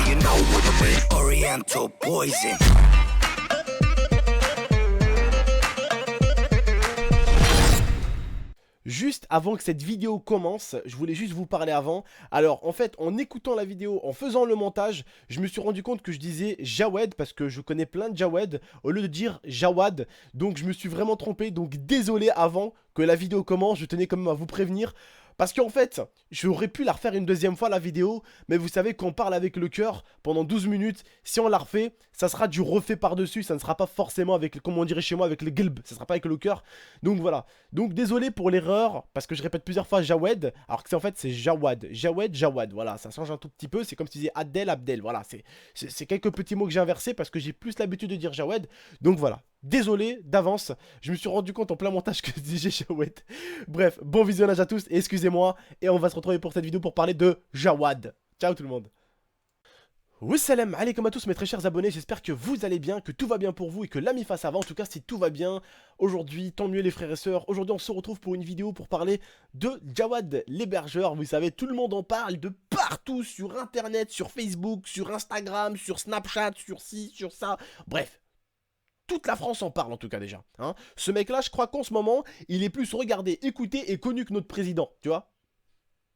you know what I mean. Oriental poison. Juste avant que cette vidéo commence, je voulais juste vous parler avant. Alors en fait, en écoutant la vidéo, en faisant le montage, je me suis rendu compte que je disais Jawed parce que je connais plein de Jawed au lieu de dire Jawad. Donc je me suis vraiment trompé, donc désolé avant que la vidéo commence, je tenais quand même à vous prévenir. Parce qu'en fait, j'aurais pu la refaire une deuxième fois la vidéo, mais vous savez qu'on parle avec le cœur pendant 12 minutes, si on la refait, ça sera du refait par-dessus, ça ne sera pas forcément avec, comme on dirait chez moi, avec le gilb, ça sera pas avec le cœur. Donc voilà, donc désolé pour l'erreur, parce que je répète plusieurs fois Jawed, alors que en fait c'est Jawad, Jawed, Jawad, voilà, ça change un tout petit peu, c'est comme si tu disais Adel, Abdel, voilà, c'est quelques petits mots que j'ai inversés parce que j'ai plus l'habitude de dire Jawed, donc voilà. Désolé d'avance, je me suis rendu compte en plein montage que j'ai Jawed. Bref, bon visionnage à tous et excusez-moi. Et on va se retrouver pour cette vidéo pour parler de Jawad. Ciao tout le monde. Wassalam alaikum à tous mes très chers abonnés, j'espère que vous allez bien, que tout va bien pour vous et que la mi-fa ça va. En tout cas si tout va bien, aujourd'hui tant mieux les frères et sœurs. Aujourd'hui on se retrouve pour une vidéo pour parler de Jawad l'hébergeur. Vous savez, tout le monde en parle de partout sur internet, sur Facebook, sur Instagram, sur Snapchat, sur ci, sur ça, bref. Toute la France en parle en tout cas déjà. Hein. Ce mec-là, je crois qu'en ce moment, il est plus regardé, écouté et connu que notre président, tu vois.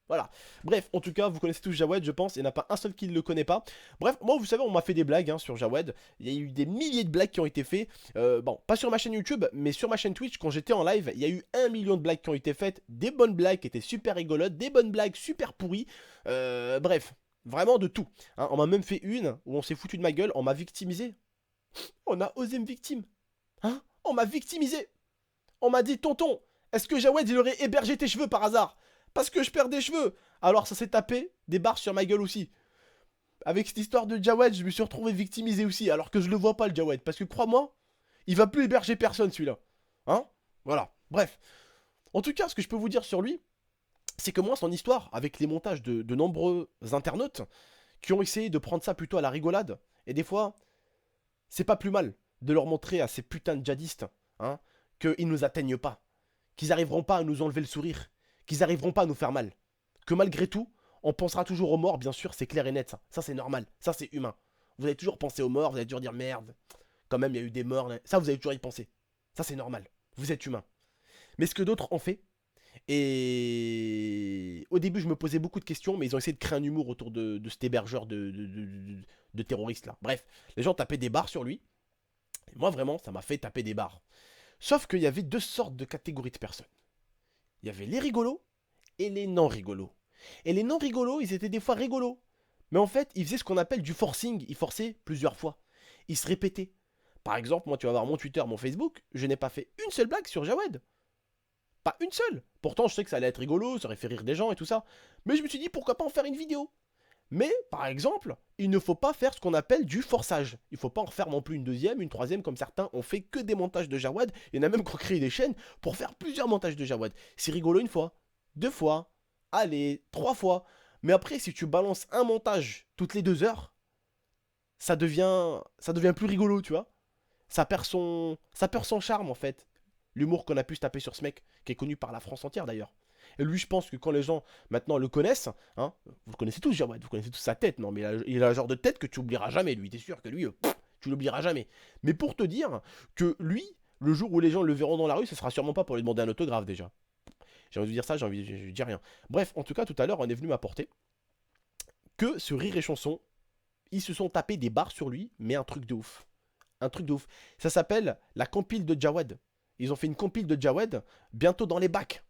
Voilà. Bref, en tout cas, vous connaissez tous Jawed, je pense. Il n'y en a pas un seul qui ne le connaît pas. Bref, moi, vous savez, on m'a fait des blagues sur Jawed. Il y a eu des milliers de blagues qui ont été faites. Bon, pas sur ma chaîne YouTube, mais sur ma chaîne Twitch, quand j'étais en live, il y a eu 1 million de blagues qui ont été faites. Des bonnes blagues qui étaient super rigolotes, des bonnes blagues super pourries. Bref, vraiment de tout. Hein. On m'a même fait une où on s'est foutu de ma gueule, on m'a victimisé. On a osé me victime. Hein? On m'a victimisé. On m'a dit, tonton, est-ce que Jawed il aurait hébergé tes cheveux par hasard? Parce que je perds des cheveux. Alors ça s'est tapé des barres sur ma gueule aussi. Avec cette histoire de Jawed, je me suis retrouvé victimisé aussi. Alors que je le vois pas le Jawed. Parce que crois-moi, il va plus héberger personne celui-là. Hein? Voilà. Bref. En tout cas, ce que je peux vous dire sur lui, c'est que moi, son histoire, avec les montages de nombreux internautes qui ont essayé de prendre ça plutôt à la rigolade, et des fois... c'est pas plus mal de leur montrer à ces putains de djihadistes hein, qu'ils nous atteignent pas, qu'ils n'arriveront pas à nous enlever le sourire, qu'ils n'arriveront pas à nous faire mal. Que malgré tout, on pensera toujours aux morts, bien sûr, c'est clair et net. Ça c'est normal, ça c'est humain. Vous allez toujours penser aux morts, vous allez toujours dire merde, quand même il y a eu des morts. Ça vous allez toujours y penser. Ça c'est normal, vous êtes humain. Mais ce que d'autres ont fait, et au début je me posais beaucoup de questions, mais ils ont essayé de créer un humour autour de cet hébergeur de terroristes là. Bref, les gens tapaient des barres sur lui. Et moi vraiment, ça m'a fait taper des barres. Sauf qu'il y avait deux sortes de catégories de personnes. Il y avait les rigolos et les non rigolos. Et les non rigolos, ils étaient des fois rigolos. Mais en fait, ils faisaient ce qu'on appelle du forcing. Ils forçaient plusieurs fois. Ils se répétaient. Par exemple, moi tu vas voir mon Twitter, mon Facebook, je n'ai pas fait une seule blague sur Jawed. Pas une seule. Pourtant, je sais que ça allait être rigolo, ça aurait fait rire des gens et tout ça. Mais je me suis dit, pourquoi pas en faire une vidéo? Mais, par exemple, il ne faut pas faire ce qu'on appelle du forçage. Il ne faut pas en refaire non plus une deuxième, une troisième, comme certains ont fait que des montages de Jawed. Il y en a même qui ont créé des chaînes pour faire plusieurs montages de Jawed. C'est rigolo une fois, deux fois, allez, trois fois. Mais après, si tu balances un montage toutes les 2 heures, ça devient plus rigolo, tu vois. Ça perd son charme, en fait. L'humour qu'on a pu se taper sur ce mec, qui est connu par la France entière d'ailleurs. Et lui, je pense que quand les gens maintenant le connaissent, hein, vous le connaissez tous, Jawed, vous connaissez tous sa tête, non, mais il a le genre de tête que tu oublieras jamais, lui. T'es sûr que lui, tu l'oublieras jamais. Mais pour te dire que lui, le jour où les gens le verront dans la rue, ce sera sûrement pas pour lui demander un autographe déjà. J'ai envie de dire ça, je dis rien. Bref, en tout cas, tout à l'heure, on est venu m'apporter que sur Rire et Chanson, ils se sont tapés des barres sur lui, mais un truc de ouf. Un truc de ouf. Ça s'appelle la compile de Jawed. Ils ont fait une compile de Jawed bientôt dans les bacs.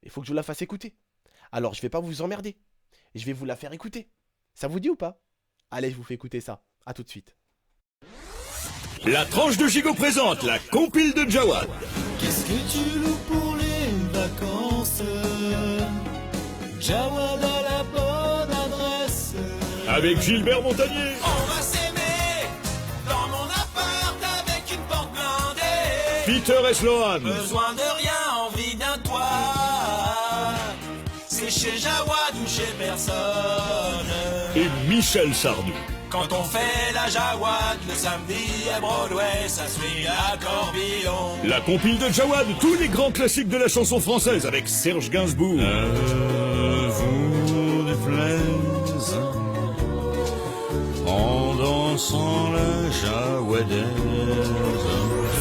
Il faut que je vous la fasse écouter. Alors, je vais pas vous emmerder. Je vais vous la faire écouter. Ça vous dit ou pas? Allez, je vous fais écouter ça. A tout de suite. La tranche de Gigot présente la compile de Jawad. Qu'est-ce que tu loues pour les vacances? Jawad a la bonne adresse. Avec Gilbert Montagnier. On va s'aimer dans mon appart avec une porte blindée. Peter Eslohan. Besoin de rien, envie d'un toit. C'est chez Jawad ou chez personne. Et Michel Sardou. Quand on fait la Jawad le samedi à Broadway, ça suit à Corbillon. La compile de Jawad, tous les grands classiques de la chanson française avec Serge Gainsbourg. Vous déplaise, chanson, le Jaouadaise.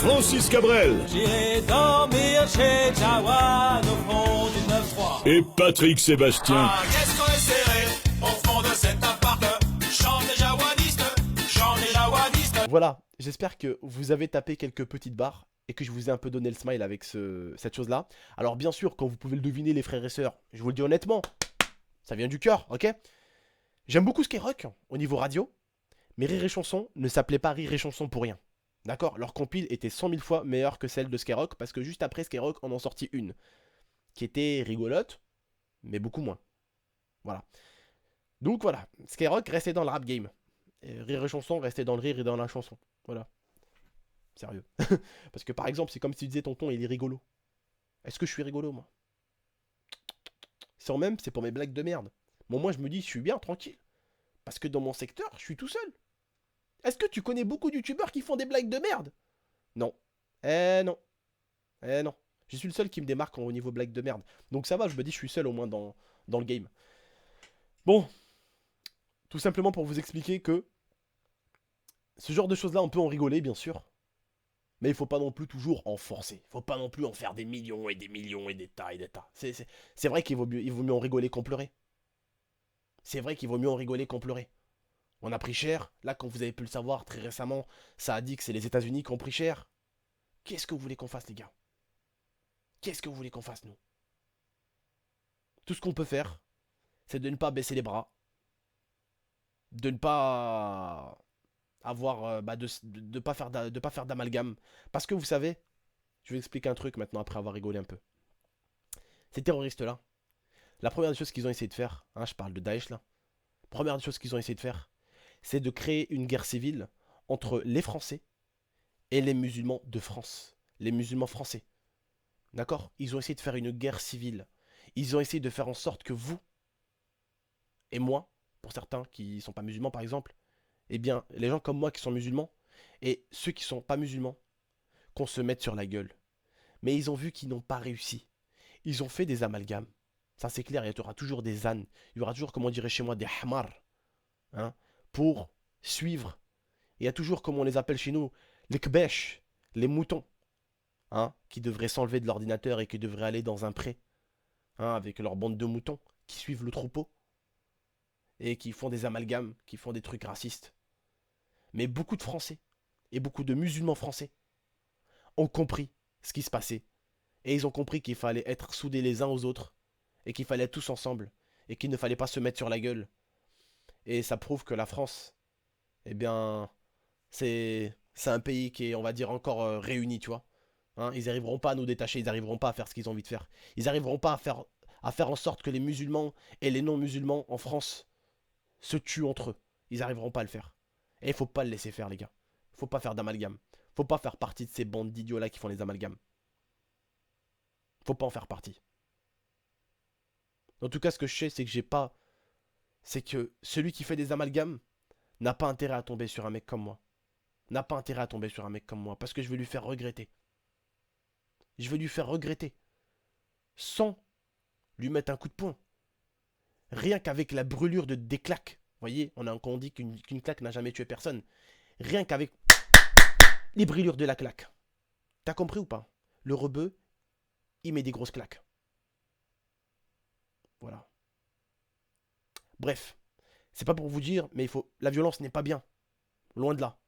Francis Cabrel J'irai dormir chez Jawad au fond du 9-3. et Patrick Sébastien. Ah, qu'est-ce qu'on est serré au fond de cet appart. Chante les jawadistes, chante les jawadistes. Voilà, j'espère que vous avez tapé quelques petites barres et que je vous ai un peu donné le smile avec cette chose-là. Alors bien sûr, quand vous pouvez le deviner les frères et sœurs, je vous le dis honnêtement, ça vient du cœur, ok? J'aime beaucoup Skyrock au niveau radio, mais Rire et Chanson ne s'appelait pas Rire et Chanson pour rien. D'accord? Leur compile était 100 000 fois meilleure que celle de Skyrock parce que juste après Skyrock en ont sorti une qui était rigolote, mais beaucoup moins. Voilà. Donc voilà, Skyrock restait dans le rap game. Et Rire et Chanson restait dans le rire et dans la chanson. Voilà. Sérieux. Parce que par exemple, c'est comme si tu disais tonton, il est rigolo. Est-ce que je suis rigolo, moi? Sans même, c'est pour mes blagues de merde. Bon, moi, je me dis, je suis bien, tranquille. Parce que dans mon secteur, je suis tout seul. Est-ce que tu connais beaucoup de youtubeurs qui font des blagues de merde? Non. Non. Non. Je suis le seul qui me démarque au niveau blague de merde. Donc ça va, je me dis, je suis seul au moins dans le game. Bon. Tout simplement pour vous expliquer que ce genre de choses-là, on peut en rigoler, bien sûr. Mais il faut pas non plus toujours en forcer. Il faut pas non plus en faire des millions et des millions et des tas et des tas. C'est vrai qu'il vaut mieux en rigoler qu'en pleurer. C'est vrai qu'il vaut mieux en rigoler qu'en pleurer. On a pris cher. Là, comme vous avez pu le savoir très récemment, ça a dit que c'est les États-Unis qui ont pris cher. Qu'est-ce que vous voulez qu'on fasse, les gars? Qu'est-ce que vous voulez qu'on fasse, nous? Tout ce qu'on peut faire, c'est de ne pas baisser les bras. De ne pas avoir de pas faire d'amalgame, parce que vous savez, je vais expliquer un truc maintenant après avoir rigolé un peu. Ces terroristes là, la première des choses qu'ils ont essayé de faire, hein, je parle de Daesh là, première des choses qu'ils ont essayé de faire, c'est de créer une guerre civile entre les Français et les musulmans de France, les musulmans français. D'accord? Ils ont essayé de faire une guerre civile. Ils ont essayé de faire en sorte que vous et moi, pour certains qui ne sont pas musulmans par exemple, eh bien, les gens comme moi qui sont musulmans, et ceux qui sont pas musulmans, qu'on se mette sur la gueule. Mais ils ont vu qu'ils n'ont pas réussi. Ils ont fait des amalgames. Ça c'est clair, il y aura toujours des ânes. Il y aura toujours, comme on dirait chez moi, des hamars. Hein, pour suivre. Il y a toujours, comme on les appelle chez nous, les kbesh, les moutons. Hein, qui devraient s'enlever de l'ordinateur et qui devraient aller dans un pré. Hein, avec leur bande de moutons qui suivent le troupeau. Et qui font des amalgames, qui font des trucs racistes. Mais beaucoup de Français, et beaucoup de musulmans français, ont compris ce qui se passait. Et ils ont compris qu'il fallait être soudés les uns aux autres, et qu'il fallait être tous ensemble, et qu'il ne fallait pas se mettre sur la gueule. Et ça prouve que la France, eh bien, c'est un pays qui est, on va dire, encore réuni, tu vois. Hein, ils n'arriveront pas à nous détacher, ils n'arriveront pas à faire ce qu'ils ont envie de faire. Ils n'arriveront pas à faire en sorte que les musulmans et les non-musulmans en France se tuent entre eux. Ils n'arriveront pas à le faire. Et il faut pas le laisser faire, les gars. Faut pas faire d'amalgame. Faut pas faire partie de ces bandes d'idiots là qui font les amalgames. Faut pas en faire partie. En tout cas, ce que je sais, c'est que j'ai pas. C'est que celui qui fait des amalgames n'a pas intérêt à tomber sur un mec comme moi. N'a pas intérêt à tomber sur un mec comme moi. Parce que je vais lui faire regretter. Je vais lui faire regretter. Sans lui mettre un coup de poing. Rien qu'avec la brûlure des claques. Vous voyez, on dit qu'une claque n'a jamais tué personne. Rien qu'avec les brûlures de la claque. T'as compris ou pas? Le rebeu, il met des grosses claques. Voilà. Bref, c'est pas pour vous dire, mais la violence n'est pas bien. Loin de là.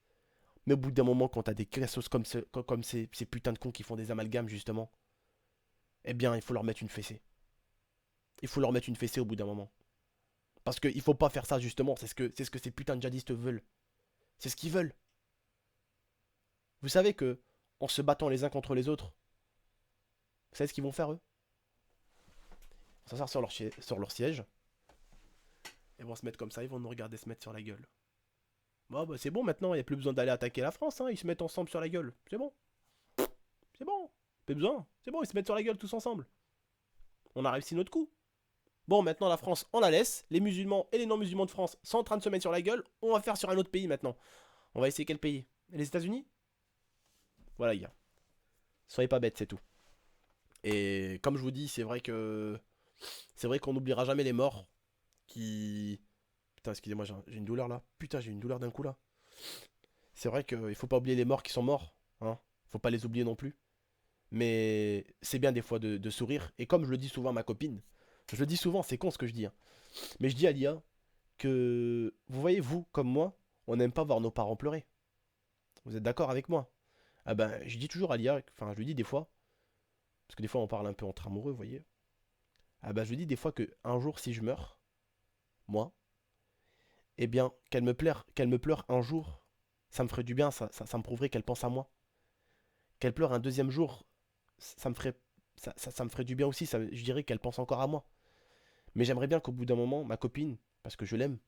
Mais au bout d'un moment, quand t'as des cassos comme ces putains de cons qui font des amalgames, justement, eh bien, il faut leur mettre une fessée. Il faut leur mettre une fessée au bout d'un moment. Parce qu'il faut pas faire ça, justement. C'est ce que ces putains de djihadistes veulent. C'est ce qu'ils veulent. Vous savez que, en se battant les uns contre les autres, vous savez ce qu'ils vont faire, eux? Ils vont s'asseoir sur leur siège. Ils vont se mettre comme ça, ils vont nous regarder se mettre sur la gueule. Bon, bah c'est bon maintenant, il n'y a plus besoin d'aller attaquer la France, hein. Ils se mettent ensemble sur la gueule. C'est bon. C'est bon. Pas besoin. C'est bon, ils se mettent sur la gueule tous ensemble. On a réussi notre coup. Bon, maintenant la France, on la laisse. Les musulmans et les non-musulmans de France sont en train de se mettre sur la gueule. On va faire sur un autre pays maintenant. On va essayer quel pays? Les États-Unis? Voilà, les gars. Soyez pas bêtes, c'est tout. Et comme je vous dis, c'est vrai qu'on n'oubliera jamais les morts qui... Putain, excusez-moi, j'ai une douleur là. Putain, j'ai une douleur d'un coup là. C'est vrai qu'il faut pas oublier les morts qui sont morts, hein. Faut pas les oublier non plus. Mais c'est bien des fois de sourire. Et comme je le dis souvent à ma copine, je le dis souvent, c'est con ce que je dis, hein. Mais je dis à Lia que, vous voyez, vous, comme moi, on n'aime pas voir nos parents pleurer. Vous êtes d'accord avec moi? Ah ben, je dis toujours à Lia, enfin, je lui dis des fois, parce que des fois on parle un peu entre amoureux, vous voyez. Ah ben, je lui dis des fois que un jour, si je meurs, moi, eh bien, qu'elle me pleure un jour, ça me ferait du bien, ça me prouverait qu'elle pense à moi. Qu'elle pleure un deuxième jour, ça me ferait, ça me ferait du bien aussi, je dirais qu'elle pense encore à moi. Mais j'aimerais bien qu'au bout d'un moment, ma copine, parce que je l'aime,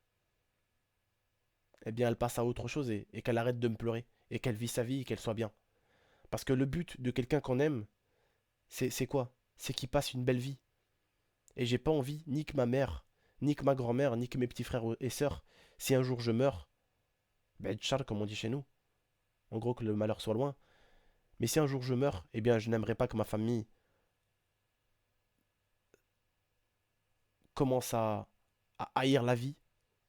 eh bien, elle passe à autre chose et qu'elle arrête de me pleurer. Et qu'elle vit sa vie et qu'elle soit bien. Parce que le but de quelqu'un qu'on aime, c'est quoi? C'est qu'il passe une belle vie. Et j'ai pas envie, ni que ma mère, ni que ma grand-mère, ni que mes petits frères et sœurs, si un jour je meurs, ben, Tchal, comme on dit chez nous. En gros, que le malheur soit loin. Mais si un jour je meurs, eh bien, je n'aimerais pas que ma famille commence à haïr la vie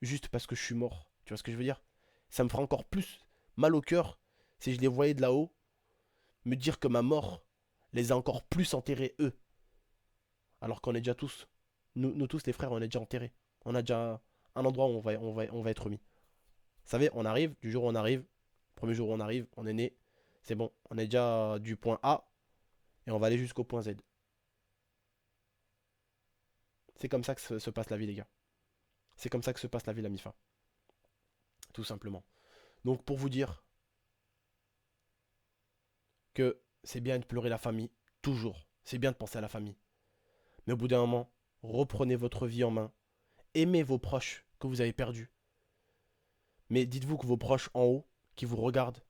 juste parce que je suis mort. Tu vois ce que je veux dire? Ça me fera encore plus mal au cœur si je les voyais de là-haut me dire que ma mort les a encore plus enterrés eux. Alors qu'on est déjà tous, nous tous les frères, on est déjà enterrés. On a déjà un endroit où on va être mis. Vous savez, on arrive, du jour où on arrive, premier jour où on arrive, on est né, c'est bon, on est déjà du point A et on va aller jusqu'au point Z. C'est comme ça que se passe la vie, les gars. C'est comme ça que se passe la vie, la MIFA. Tout simplement. Donc pour vous dire que c'est bien de pleurer la famille, toujours. C'est bien de penser à la famille. Mais au bout d'un moment, reprenez votre vie en main. Aimez vos proches que vous avez perdus. Mais dites-vous que vos proches en haut, qui vous regardent,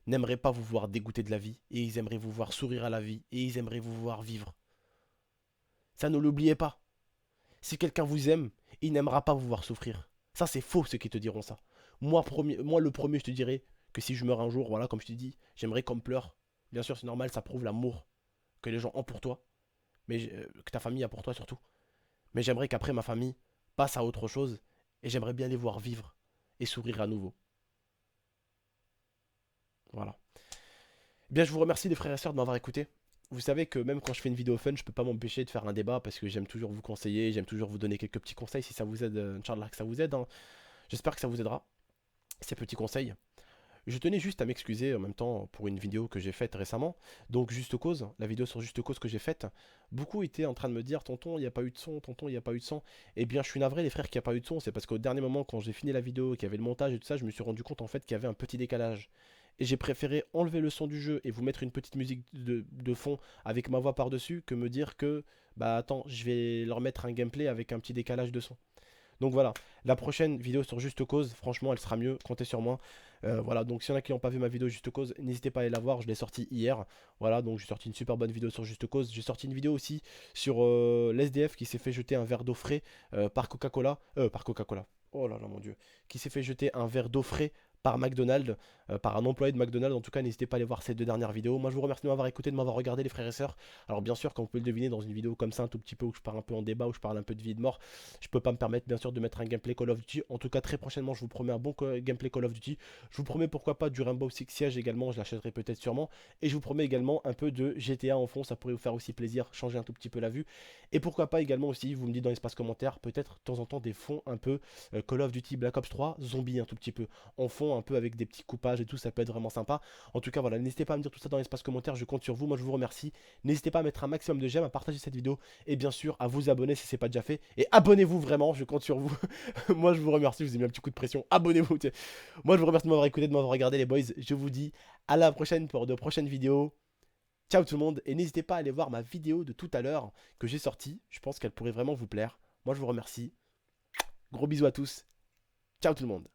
n'aimeraient pas vous voir dégoûter de la vie. Et ils aimeraient vous voir sourire à la vie. Et ils aimeraient vous voir vivre. Ça, ne l'oubliez pas. Si quelqu'un vous aime, il n'aimera pas vous voir souffrir. Ça, c'est faux ceux qui te diront ça. Moi, le premier, je te dirais que si je meurs un jour, voilà, comme je te dis, j'aimerais qu'on me pleure. Bien sûr, c'est normal, ça prouve l'amour que les gens ont pour toi. Mais que ta famille a pour toi surtout. Mais j'aimerais qu'après ma famille passe à autre chose et j'aimerais bien les voir vivre et sourire à nouveau. Voilà. Eh bien, je vous remercie les frères et sœurs de m'avoir écouté. Vous savez que même quand je fais une vidéo fun, je peux pas m'empêcher de faire un débat parce que j'aime toujours vous conseiller, j'aime toujours vous donner quelques petits conseils si ça vous aide, Inch'Allah que ça vous aide, hein. J'espère que ça vous aidera, ces petits conseils. Je tenais juste à m'excuser en même temps pour une vidéo que j'ai faite récemment. Donc Juste Cause, la vidéo sur Juste Cause que j'ai faite, beaucoup étaient en train de me dire tonton il n'y a pas eu de son, tonton il n'y a pas eu de son. Eh bien je suis navré les frères qu'il n'y a pas eu de son, c'est parce qu'au dernier moment quand j'ai fini la vidéo, qu'il y avait le montage et tout ça, je me suis rendu compte en fait qu'il y avait un petit décalage. Et j'ai préféré enlever le son du jeu et vous mettre une petite musique de fond avec ma voix par-dessus que me dire que bah attends je vais leur mettre un gameplay avec un petit décalage de son. Donc voilà, la prochaine vidéo sur Juste Cause, franchement elle sera mieux, comptez sur moi. Voilà, donc s'il y en a qui n'ont pas vu ma vidéo Juste Cause, n'hésitez pas à aller la voir, je l'ai sortie hier. Voilà, donc j'ai sorti une super bonne vidéo sur Juste Cause. J'ai sorti une vidéo aussi sur l'SDF qui s'est fait jeter un verre d'eau frais par Coca-Cola. Par Coca-Cola, oh là là mon dieu. Qui s'est fait jeter un verre d'eau frais par McDonald's, par un employé de McDonald's. En tout cas, n'hésitez pas à aller voir ces deux dernières vidéos. Moi, je vous remercie de m'avoir écouté, de m'avoir regardé, les frères et sœurs. Alors, bien sûr, comme vous pouvez le deviner, dans une vidéo comme ça, un tout petit peu où je pars un peu en débat, où je parle un peu de vie et de mort, je peux pas me permettre, bien sûr, de mettre un gameplay Call of Duty. En tout cas, très prochainement, je vous promets un bon gameplay Call of Duty. Je vous promets, pourquoi pas, du Rainbow Six Siege également. Je l'achèterai peut-être sûrement. Et je vous promets également un peu de GTA en fond. Ça pourrait vous faire aussi plaisir, changer un tout petit peu la vue. Et pourquoi pas également aussi, vous me dites dans l'espace commentaire, peut-être de temps en temps des fonds un peu Call of Duty Black Ops 3, zombie un tout petit peu. En fond, un peu avec des petits coupage et tout, ça peut être vraiment sympa. En tout cas, voilà, n'hésitez pas à me dire tout ça dans l'espace commentaire, je compte sur vous. Moi, je vous remercie. N'hésitez pas à mettre un maximum de j'aime, à partager cette vidéo et bien sûr à vous abonner si c'est pas déjà fait. Et abonnez-vous vraiment, je compte sur vous. Moi, je vous remercie, je vous ai mis un petit coup de pression. Abonnez-vous. Moi, je vous remercie de m'avoir écouté, de m'avoir regardé, les boys. Je vous dis à la prochaine pour de prochaines vidéos. Ciao tout le monde. Et n'hésitez pas à aller voir ma vidéo de tout à l'heure que j'ai sortie. Je pense qu'elle pourrait vraiment vous plaire. Moi, je vous remercie. Gros bisous à tous. Ciao tout le monde.